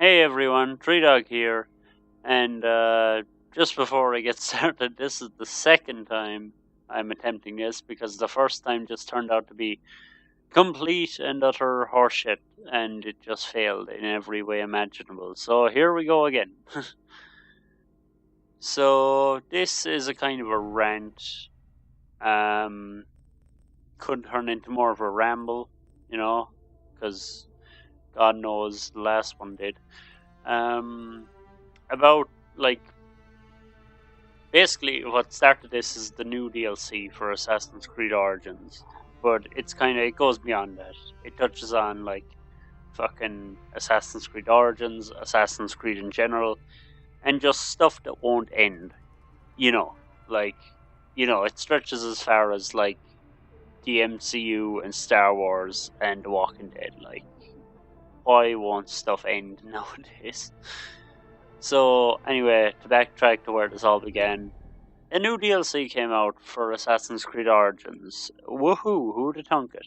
Hey everyone, Tree Dog here, and just before I get started, this is the second time I'm attempting this because the first time just turned out to be complete and utter horseshit, and it just failed in every way imaginable. So here we go again. So this is a kind of a rant. Um, could turn into more of a ramble, because God knows the last one did. About like basically what started this is the new DLC for Assassin's Creed Origins, but it goes beyond that. It touches on like fucking Assassin's Creed Origins, Assassin's Creed in general, and just stuff that won't end. You know, like it stretches as far as like the MCU and Star Wars and The Walking Dead. Like, why won't stuff end nowadays? So anyway, to backtrack to where this all began, a new DLC came out for Assassin's Creed Origins. Woohoo! Who'd have thunk it?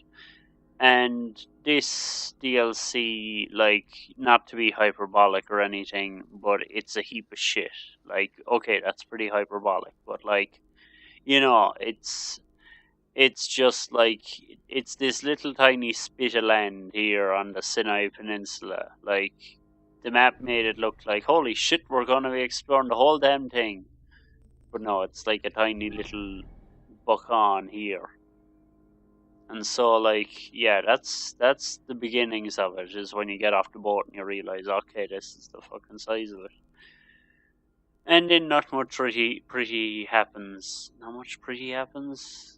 And this DLC, like, not to be hyperbolic or anything, but it's a heap of shit. Like, okay, that's pretty hyperbolic, but like, it's just like it's this little tiny spit of land here on the Sinai Peninsula. Like, the map made it look like, holy shit, we're gonna be exploring the whole damn thing. But no, it's like a tiny little Buchan here. And so, like, yeah, that's the beginnings of it, is when you get off the boat and you realize, okay, this is the fucking size of it. And then not much pretty happens. Not much pretty happens?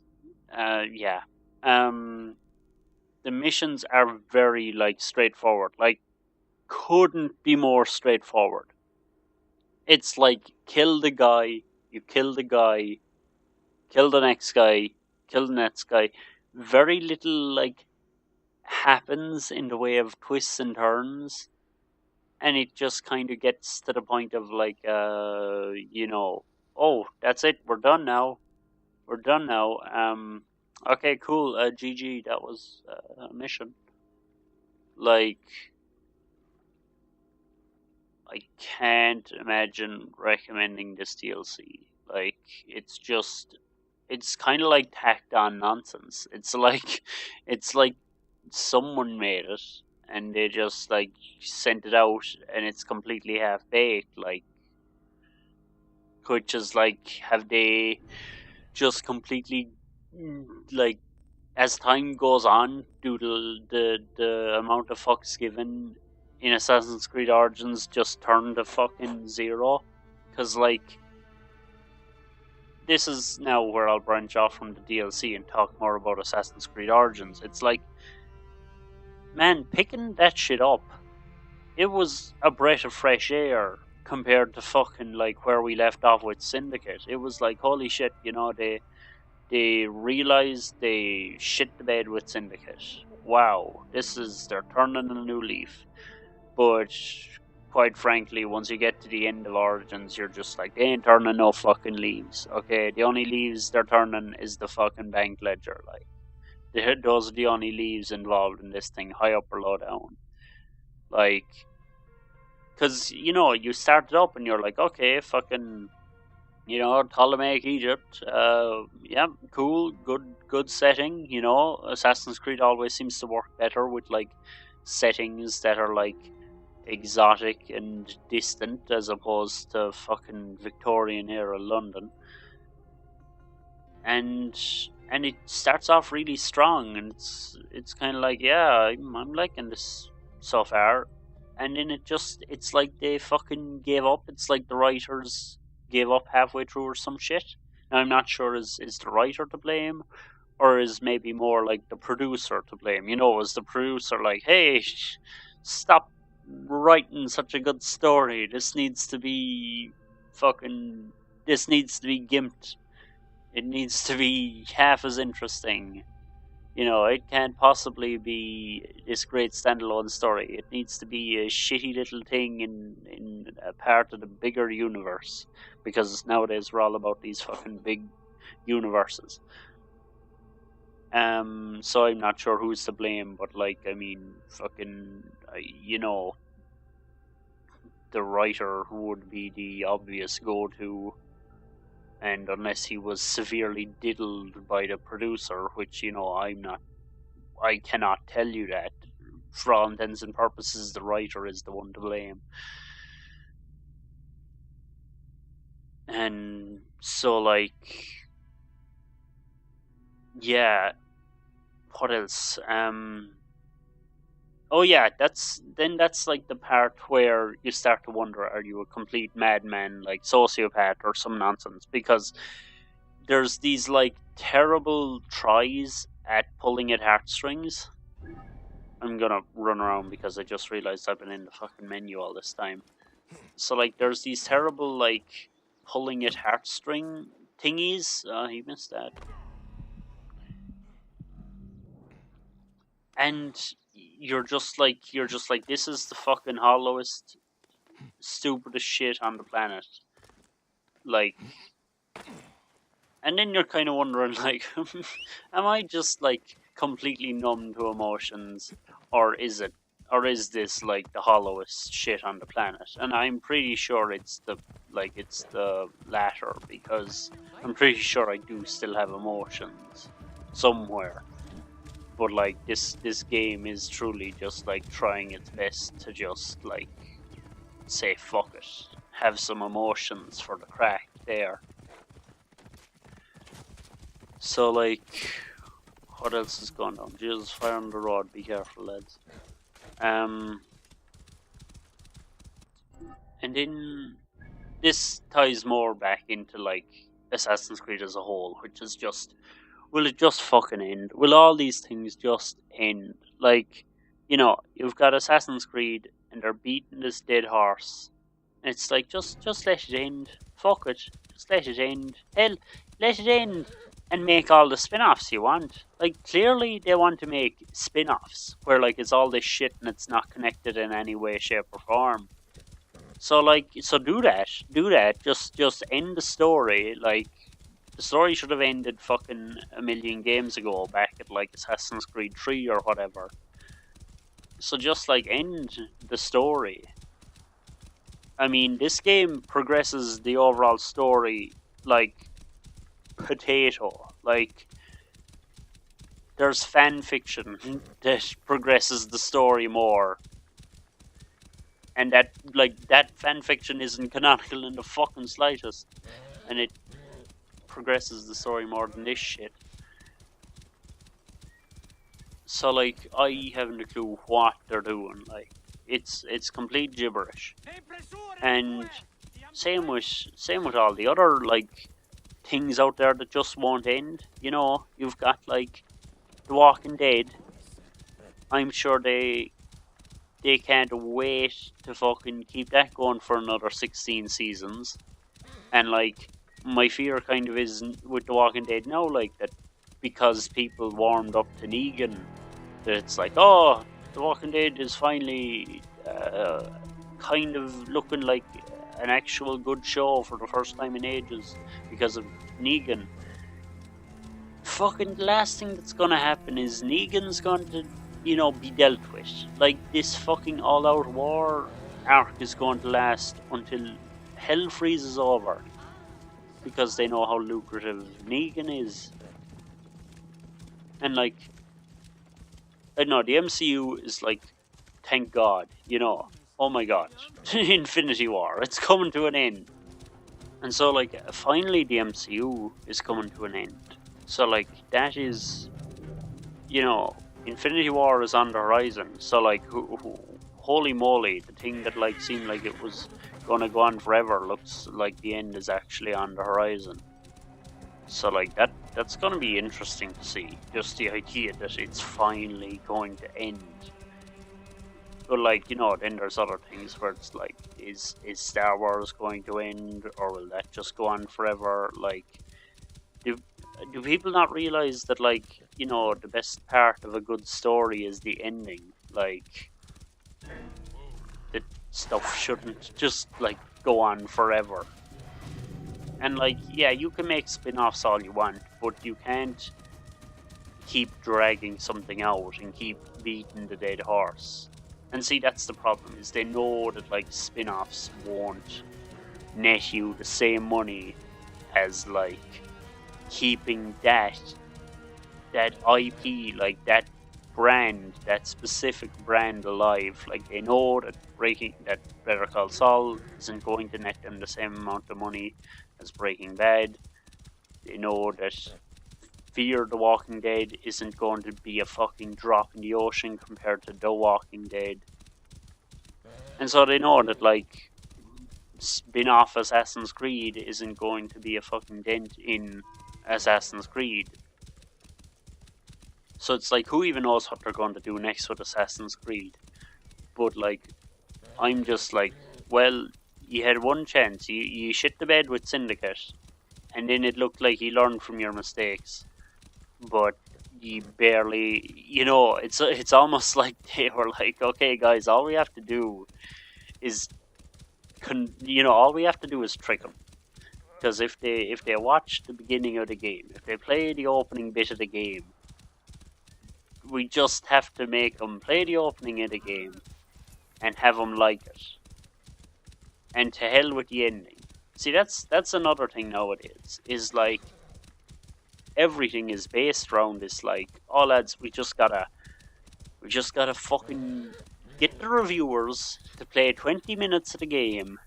Yeah. The missions are very, like, straightforward. Like, couldn't be more straightforward. It's like, kill the guy, you kill the guy, kill the next guy, kill the next guy. Very little like happens in the way of twists and turns, and it just kind of gets to the point of like, oh, that's it, we're done now. We're done now. Okay, cool. GG, that was a mission. Like, I can't imagine recommending this DLC. Like, it's kind of like tacked on nonsense. It's like someone made it and they just like sent it out and it's completely half baked. Like, which is like, have they just completely like, as time goes on, due to the amount of fucks given in Assassin's Creed Origins, just turn to fucking zero? Because like, this is now where I'll branch off from the DLC and talk more about Assassin's Creed Origins. It's like, man, picking that shit up, it was a breath of fresh air compared to fucking like where we left off with Syndicate. It was like, holy shit, they realized they shit the bed with Syndicate. Wow, they're turning a new leaf. But quite frankly, once you get to the end of Origins, you're just like, they ain't turning no fucking leaves. Okay, the only leaves they're turning is the fucking bank ledger. Like, those are the only leaves involved in this thing, high up or low down. Like, because you start it up and you're like, okay, fucking, Ptolemaic Egypt, yeah, cool, good setting. Assassin's Creed always seems to work better with like settings that are like exotic and distant as opposed to fucking Victorian era London. And it starts off really strong, and it's kind of like, yeah, I'm liking this so far. And then it's like they fucking gave up. It's like the writers gave up halfway through or some shit. Now, I'm not sure is the writer to blame, or is maybe more like the producer to blame. Is the producer like, hey, stop writing such a good story. This needs to be gimped. It needs to be half as interesting. It can't possibly be this great standalone story. It needs to be a shitty little thing in a part of the bigger universe. Because nowadays we're all about these fucking big universes. So I'm not sure who's to blame, but like, I mean, fucking, the writer would be the obvious go-to, and unless he was severely diddled by the producer, which, you know, I cannot tell you that. For all intents and purposes, the writer is the one to blame. And so, like, yeah, what else? Oh yeah, that's like the part where you start to wonder, are you a complete madman, like sociopath or some nonsense? Because there's these like terrible tries at pulling at heartstrings. I'm gonna run around because I just realized I've been in the fucking menu all this time. So like there's these terrible like pulling at heartstring thingies. He missed that. And you're just like this is the fucking hollowest, stupidest shit on the planet. Like, and then you're kind of wondering, like, am I just like completely numb to emotions, or is this like the hollowest shit on the planet? And I'm pretty sure it's the latter, because I'm pretty sure I do still have emotions somewhere. But like this game is truly just like trying its best to just like say fuck it, have some emotions for the crack there. So like, what else is going on? Jesus, fire on the road, be careful lads. And then this ties more back into like Assassin's Creed as a whole, which is just, will it just fucking end? Will all these things just end? Like, you know, you've got Assassin's Creed and they're beating this dead horse. And it's like, just let it end. Fuck it. Just let it end. Hell, let it end and make all the spin-offs you want. Like, clearly they want to make spin-offs where, like, it's all this shit and it's not connected in any way, shape, or form. So, like, so do that. Do that. Just end the story. Like, the story should have ended fucking a million games ago, back at like Assassin's Creed 3 or whatever. So just like end the story. I mean, this game progresses the overall story like potato. Like, there's fan fiction that progresses the story more. And that fan fiction isn't canonical in the fucking slightest. And it progresses the story more than this shit. So like, I haven't a clue what they're doing. Like, it's complete gibberish. And same with all the other like things out there that just won't end. You know, you've got like The Walking Dead. I'm sure they can't wait to fucking keep that going for another 16 seasons. And like, my fear kind of is with The Walking Dead now, like, that because people warmed up to Negan, that it's like, oh, The Walking Dead is finally kind of looking like an actual good show for the first time in ages because of Negan. Fucking the last thing that's gonna happen is Negan's going to, you know, be dealt with. Like, this fucking all-out war arc is going to last until hell freezes over, because they know how lucrative Negan is. And like, I don't know, the MCU is like, thank God, you know, oh my God, Infinity War, it's coming to an end. And so like, finally the MCU is coming to an end. So like, that is, you know, Infinity War is on the horizon. So like, holy moly, the thing that like seemed like it was gonna go on forever looks like the end is actually on the horizon. So like, that's gonna be interesting to see, just the idea that it's finally going to end. But like, you know, then there's other things where it's like, is Star Wars going to end, or will that just go on forever? Like, do people not realize that, like, you know, the best part of a good story is the ending? Like, that stuff shouldn't just like go on forever. And like, yeah, you can make spin-offs all you want, but you can't keep dragging something out and keep beating the dead horse. And see, that's the problem, is they know that like spin-offs won't net you the same money as like keeping that IP, like that brand, that specific brand alive. Like they know that Better Call Saul isn't going to net them the same amount of money as Breaking Bad. They know that Fear the Walking Dead isn't going to be a fucking drop in the ocean compared to The Walking Dead. And so they know that like spin-off Assassin's Creed isn't going to be a fucking dent in Assassin's Creed. So it's like, who even knows what they're going to do next with Assassin's Creed? But like, I'm just like, well, you had one chance. You shit the bed with Syndicate, and then it looked like you learned from your mistakes. But you barely, it's almost like they were like, okay, guys, all we have to do is, all we have to do is trick them. Because if they watch the beginning of the game, if they play the opening bit of the game, we just have to make them play the opening of the game and have them like it. And to hell with the ending. See, that's another thing nowadays, is like, everything is based around this, like, oh lads, we just gotta fucking get the reviewers to play 20 minutes of the game,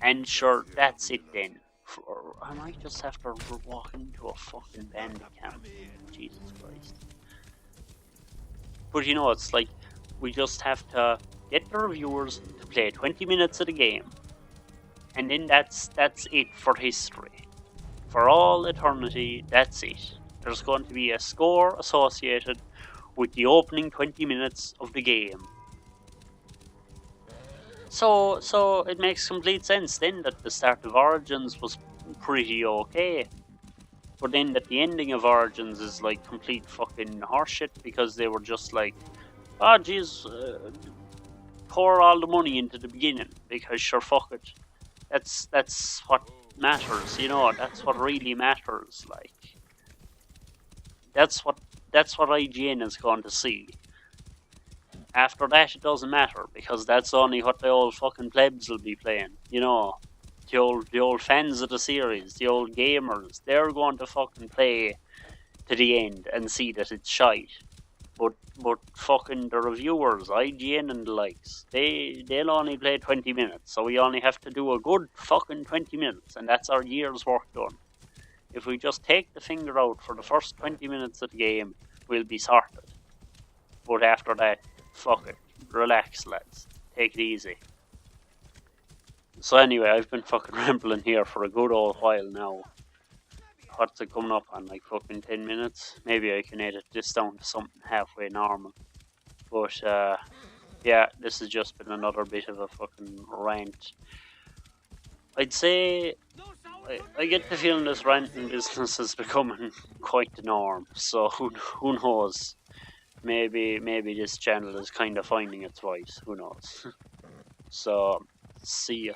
and sure, that's it then. Or I might just have to walk into a fucking bandit camp. Jesus Christ. But it's like, we just have to get the reviewers to play 20 minutes of the game, and then that's it for history. For all eternity, that's it. There's going to be a score associated with the opening 20 minutes of the game. So it makes complete sense then that the start of Origins was pretty okay. But then that the ending of Origins is like complete fucking horseshit, because they were just like, oh jeez, pour all the money into the beginning, because sure, fuck it. That's what matters, that's what really matters, like. That's what IGN is going to see. After that, it doesn't matter, because that's only what the old fucking plebs will be playing, the old fans of the series, the old gamers. They're going to fucking play to the end and see that it's shite. But fucking the reviewers, IGN and the likes, they'll only play 20 minutes, so we only have to do a good fucking 20 minutes, and that's our year's work done. If we just take the finger out for the first 20 minutes of the game, we'll be sorted. But after that, fuck it. Relax, lads. Take it easy. So anyway, I've been fucking rambling here for a good old while now. What's it coming up on, like fucking 10 minutes? Maybe I can edit this down to something halfway normal. But yeah, this has just been another bit of a fucking rant. I'd say I get the feeling this ranting business is becoming quite the norm. So who knows? Maybe this channel is kind of finding its voice. Who knows? So see ya.